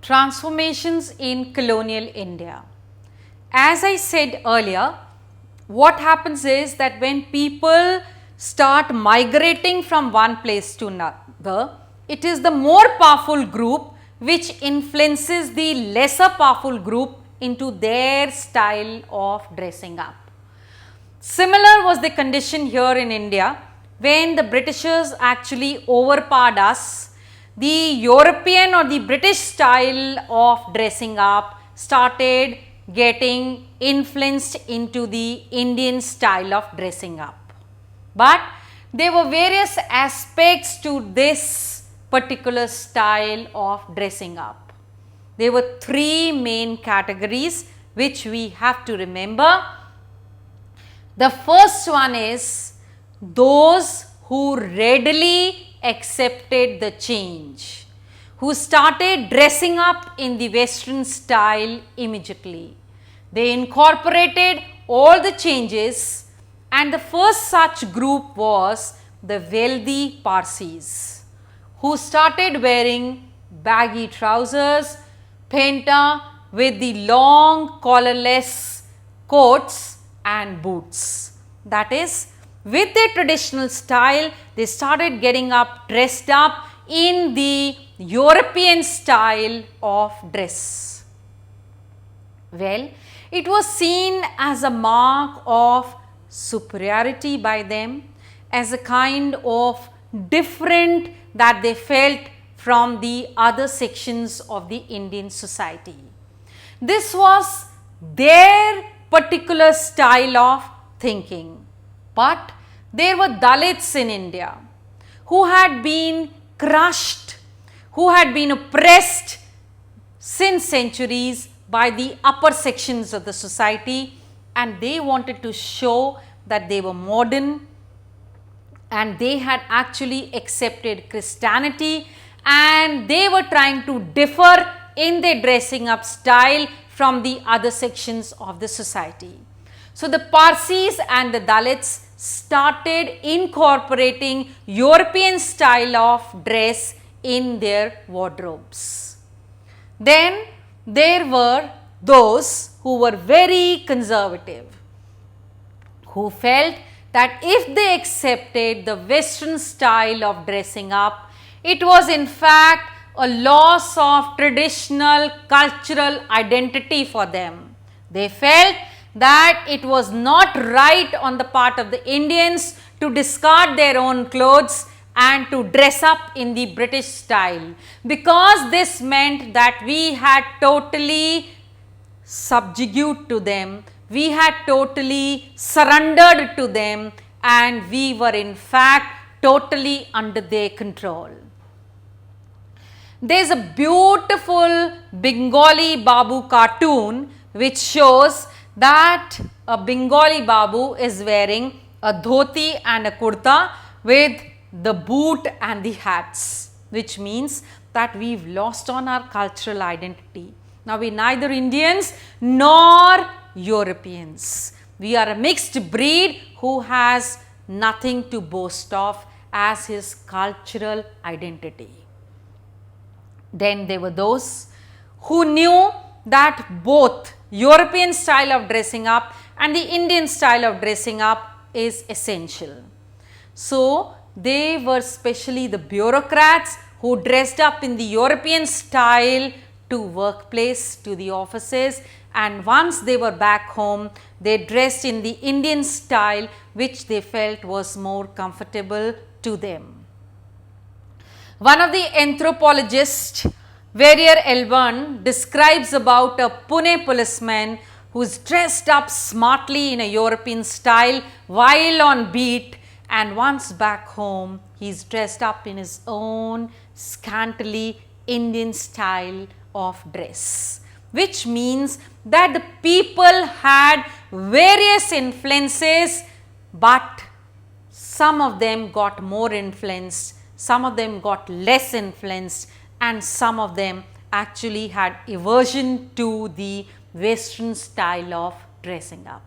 Transformations in colonial India. As I said earlier, what happens is that when people start migrating from one place to another, it is the more powerful group which influences the lesser powerful group into their style of dressing up. Similar was the condition here in India when the Britishers actually overpowered us. The European or the British style of dressing up started getting influenced into the Indian style of dressing up. But there were various aspects to this particular style of dressing up. There were three main categories which we have to remember. The first one is those who readily accepted the change, who started dressing up in the Western style immediately. They incorporated all the changes, and the first such group was the wealthy Parsis, who started wearing baggy trousers, painta with the long collarless coats and boots. That is, with their traditional style, they started getting up, dressed up in the European style of dress. Well, it was seen as a mark of superiority by them, as a kind of different that they felt from the other sections of the Indian society. This was their particular style of thinking. But there were Dalits in India who had been crushed, who had been oppressed since centuries by the upper sections of the society, and they wanted to show that they were modern and they had actually accepted Christianity, and they were trying to differ in their dressing up style from the other sections of the society. So, the Parsis and the Dalits started incorporating European style of dress in their wardrobes. Then there were those who were very conservative, who felt that if they accepted the Western style of dressing up, it was in fact a loss of traditional cultural identity for them. They felt that it was not right on the part of the Indians to discard their own clothes and to dress up in the British style, because this meant that we had totally subjugated to them, we had totally surrendered to them, and we were in fact totally under their control. There is a beautiful Bengali Babu cartoon which shows that a Bengali Babu is wearing a dhoti and a kurta with the boot and the hats, which means that we've lost on our cultural identity. Now, we're neither Indians nor Europeans. We are a mixed breed who has nothing to boast of as his cultural identity. Then there were those who knew that both European style of dressing up and the Indian style of dressing up is essential. So, they were especially the bureaucrats who dressed up in the European style to workplace, to the offices, and once they were back home, they dressed in the Indian style which they felt was more comfortable to them. One of the anthropologists, Verrier Elwan, describes about a Pune policeman who is dressed up smartly in a European style while on beat, and once back home he is dressed up in his own scantily Indian style of dress, which means that the people had various influences, but some of them got more influenced, some of them got less influenced, and some of them actually had aversion to the Western style of dressing up.